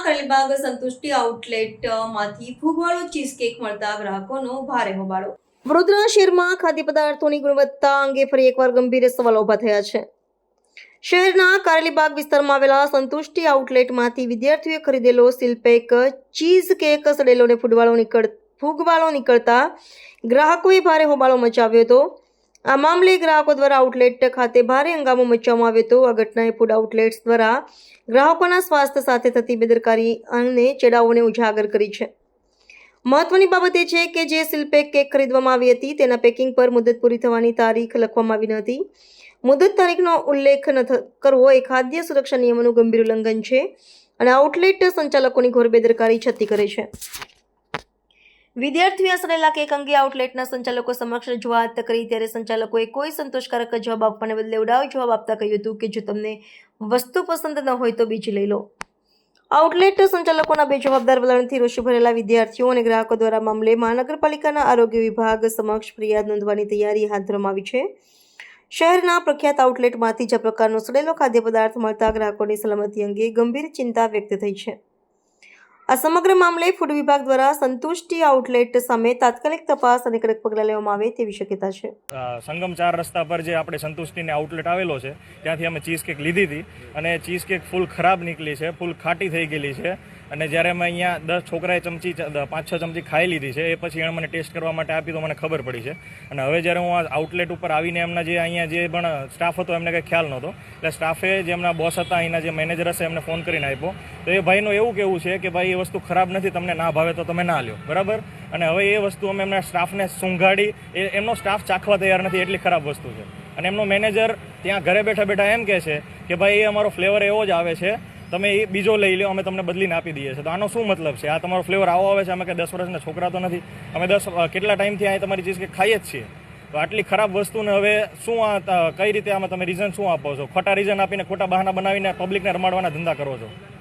કલીબાગ સંતુષ્ટિ આઉટલેટમાંથી ફૂગવાળો ચીઝકેક મળતા ગ્રાહકોનો ભારે હોબાળો. વડોદરા શહેરમાં ખાદ્ય પદાર્થોની ગુણવત્તા અંગે ફરી એકવાર ગંભીર સવાલો ઊભા થયા છે. શહેરના કારેલીબાગ વિસ્તારમાં આવેલા સંતુષ્ટિ આઉટલેટમાંથી વિદ્યાર્થીઓએ ખરીદેલો સીલપેક ચીઝ કેક સડેલો અને ફૂગવાળો નીકળતા ગ્રાહકોએ ભારે હોબાળો મચાવ્યો હતો. આ મામલે ગ્રાહકો દ્વારા આઉટલેટ ખાતે ભારે હંગામો મચાવવામાં આવ્યો હતો. આ ઘટનાએ ફૂડ આઉટલેટ્સ દ્વારા ગ્રાહકોના સ્વાસ્થ્ય સાથે થતી બેદરકારી અને ચેડાઓને ઉજાગર કરી છે. મહત્વની બાબત એ છે કે જે સીલપેક કેક ખરીદવામાં આવી હતી તેના પેકિંગ પર મુદત પૂરી થવાની તારીખ લખવામાં આવી ન હતી. મુદત તારીખનો ઉલ્લેખ કરવો એ ખાદ્ય સુરક્ષા નિયમોનું ગંભીર ઉલ્લંઘન છે અને આઉટલેટ સંચાલકોની ઘોર બેદરકારી છતી કરે છે. વિદ્યાર્થીઓએ સડેલા કેક અંગે આઉટલેટના સંચાલકો સમક્ષ રજૂઆત કરી ત્યારે સંચાલકોએ કોઈ સંતોષકારક જવાબ આપવાને બદલે ઉડાવ જવાબ આપતા કહ્યું હતું કે જો તમને વસ્તુ પસંદ ન હોય તો બીજી લઈ લો. આઉટલેટ સંચાલકોના બેજવાબદાર વલણથી રોષે ભરેલા વિદ્યાર્થીઓ અને ગ્રાહકો દ્વારા મામલે મહાનગરપાલિકાના આરોગ્ય વિભાગ સમક્ષ ફરિયાદ નોંધવાની તૈયારી હાથ ધરવામાં આવી છે. શહેરના પ્રખ્યાત આઉટલેટમાંથી જ આ પ્રકારનો સડેલો ખાદ્ય પદાર્થ મળતા ગ્રાહકોની સલામતી અંગે ગંભીર ચિંતા વ્યક્ત થઈ છે. આ સમગ્ર મામલે ફૂડ વિભાગ દ્વારા સંતુષ્ટિ આઉટલેટ સામે તાત્કાલિક તપાસ અને કડક પગલાં લેવામાં આવે તેવી શક્યતા છે. સંગમ 4 રસ્તા પર જે આપણે સંતુષ્ટિને આઉટલેટ આવેલો છે ત્યાંથી અમે ચીઝ કેક લીધી હતી અને ચીઝ કેક ફૂલ ખરાબ નીકળી છે, ફૂલ ખાટી થઈ ગયેલી છે. અને જ્યારે અમે અહીંયા 10 છોકરાએ 5-6 ચમચી ખાઈ લીધી છે એ પછી એણે મને ટેસ્ટ કરવા માટે આપી તો મને ખબર પડી છે. અને હવે જ્યારે હું આ આઉટલેટ ઉપર આવીને એમના જે અહીંયા જે પણ સ્ટાફ હતો એમને કંઈ ખ્યાલ નહોતો, એટલે સ્ટાફે જે એમના બોસ હતા અહીંના જે મેનેજર હશે એમને ફોન કરીને આપ્યો. તો એ ભાઈનું એવું કહેવું છે કે ભાઈ એ વસ્તુ ખરાબ નથી, તમને ના ભાવે તો તમે ના લ્યો, બરાબર. અને હવે એ વસ્તુ અમે એમના સ્ટાફને સૂંઘાડી, એમનો સ્ટાફ ચાખવા તૈયાર નથી, એટલી ખરાબ વસ્તુ છે. અને એમનો મેનેજર ત્યાં ઘરે બેઠા બેઠા એમ કહે છે કે ભાઈ એ અમારો ફ્લેવર એવો જ આવે છે, તમે એ બીજો લઈ લો, અમે તમને બદલીને આપી દઈએ છીએ. તો આનો શું મતલબ છે? આ તમારો ફ્લેવર આવો આવે છે? અમે કે 10 વર્ષના છોકરા તો નથી, અમે કેટલા ટાઈમથી અહીં તમારી ચીઝ કે ખાઈએ જ છીએ. તો આટલી ખરાબ વસ્તુને હવે શું કઈ રીતે આમાં તમે રીઝન શું આપો છો? ખોટા રીઝન આપીને ખોટા બહાના બનાવીને પબ્લિકને રમાડવાના ધંધા કરો છો.